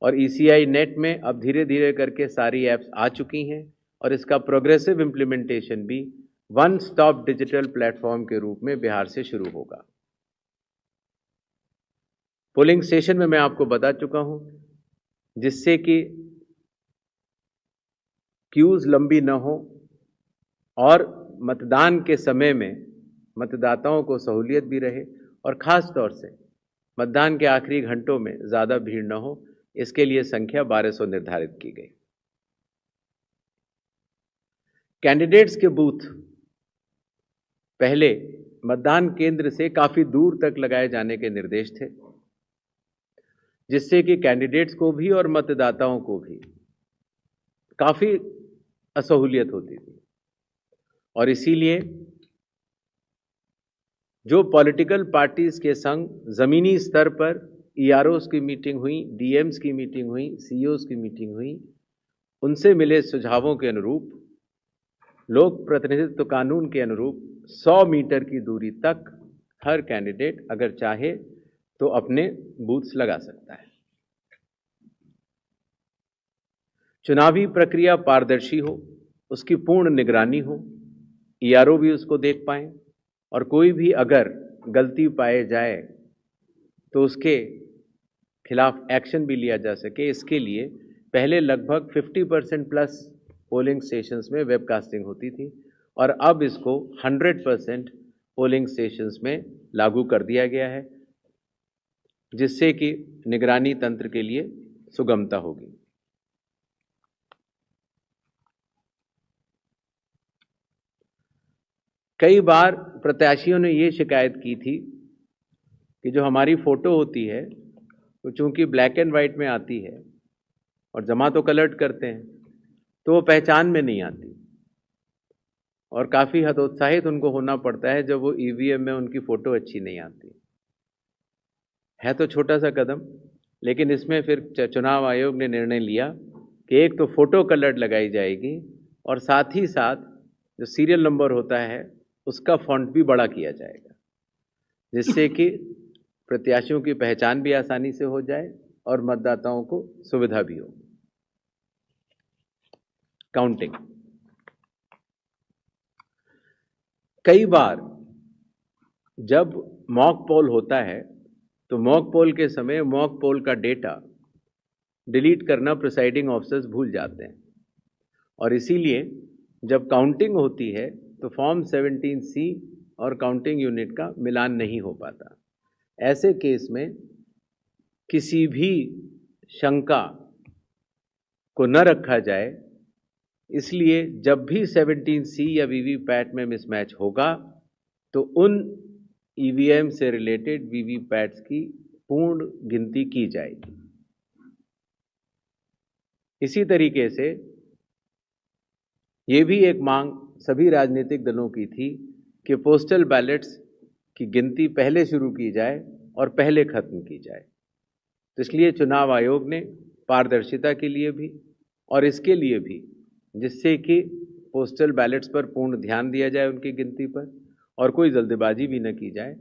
और ECI net में अब धीरे धीरे करके सारी ऐप्स आ चुकी हैं और इसका प्रोग्रेसिव इम्प्लीमेंटेशन भी वन स्टॉप डिजिटल प्लेटफॉर्म के रूप में बिहार से शुरू होगा। पोलिंग स्टेशन में मैं आपको बता चुका हूं, जिससे कि क्यूज लंबी न हो और मतदान के समय में मतदाताओं को सहूलियत भी रहे और खास तौर से मतदान के आखिरी घंटों में ज़्यादा भीड़ न हो, इसके लिए संख्या 1200 निर्धारित की गई। कैंडिडेट्स के बूथ पहले मतदान केंद्र से काफ़ी दूर तक लगाए जाने के निर्देश थे, जिससे कि कैंडिडेट्स को भी और मतदाताओं को भी काफ़ी असहूलियत होती थी। और इसीलिए जो पॉलिटिकल पार्टीज के संग ज़मीनी स्तर पर EROs की मीटिंग हुई, DMs की मीटिंग हुई, CEOs की मीटिंग हुई, उनसे मिले सुझावों के अनुरूप लोक प्रतिनिधित्व कानून के अनुरूप 100 मीटर की दूरी तक हर कैंडिडेट अगर चाहे तो अपने बूथ्स लगा सकता है। चुनावी प्रक्रिया पारदर्शी हो, उसकी पूर्ण निगरानी हो, ERO भी उसको देख पाए और कोई भी अगर गलती पाए जाए तो उसके खिलाफ एक्शन भी लिया जा सके। इसके लिए पहले लगभग 50% प्लस पोलिंग स्टेशंस में वेबकास्टिंग होती थी और अब इसको 100% पोलिंग स्टेशंस में लागू कर दिया गया है, जिससे कि निगरानी तंत्र के लिए सुगमता होगी। कई बार प्रत्याशियों ने ये शिकायत की थी कि जो हमारी फ़ोटो होती है तो चूंकि ब्लैक एंड वाइट में आती है और जमा तो कलर करते हैं तो वो पहचान में नहीं आती और काफ़ी हतोत्साहित उनको होना पड़ता है जब वो EVM में उनकी फ़ोटो अच्छी नहीं आती है। तो छोटा सा कदम, लेकिन इसमें फिर चुनाव आयोग ने निर्णय लिया कि एक तो फ़ोटो कलर लगाई जाएगी और साथ ही साथ जो सीरियल नंबर होता है उसका फॉन्ट भी बड़ा किया जाएगा, जिससे कि प्रत्याशियों की पहचान भी आसानी से हो जाए और मतदाताओं को सुविधा भी हो। काउंटिंग, कई बार जब मॉक पोल होता है तो मॉक पोल के समय मॉक पोल का डेटा डिलीट करना प्रिसाइडिंग ऑफिसर्स भूल जाते हैं और इसीलिए जब काउंटिंग होती है तो फॉर्म 17C और काउंटिंग यूनिट का मिलान नहीं हो पाता। ऐसे केस में किसी भी शंका को न रखा जाए, इसलिए जब भी 17C या वीवीपैट में मिसमैच होगा तो उन EVM से रिलेटेड वीवीपैट्स की पूर्ण गिनती की जाएगी। इसी तरीके से ये भी एक मांग सभी राजनीतिक दलों की थी कि पोस्टल बैलेट्स की गिनती पहले शुरू की जाए और पहले खत्म की जाए। तो इसलिए चुनाव आयोग ने पारदर्शिता के लिए भी और इसके लिए भी, जिससे कि पोस्टल बैलेट्स पर पूर्ण ध्यान दिया जाए उनकी गिनती पर और कोई जल्दबाजी भी न की जाए,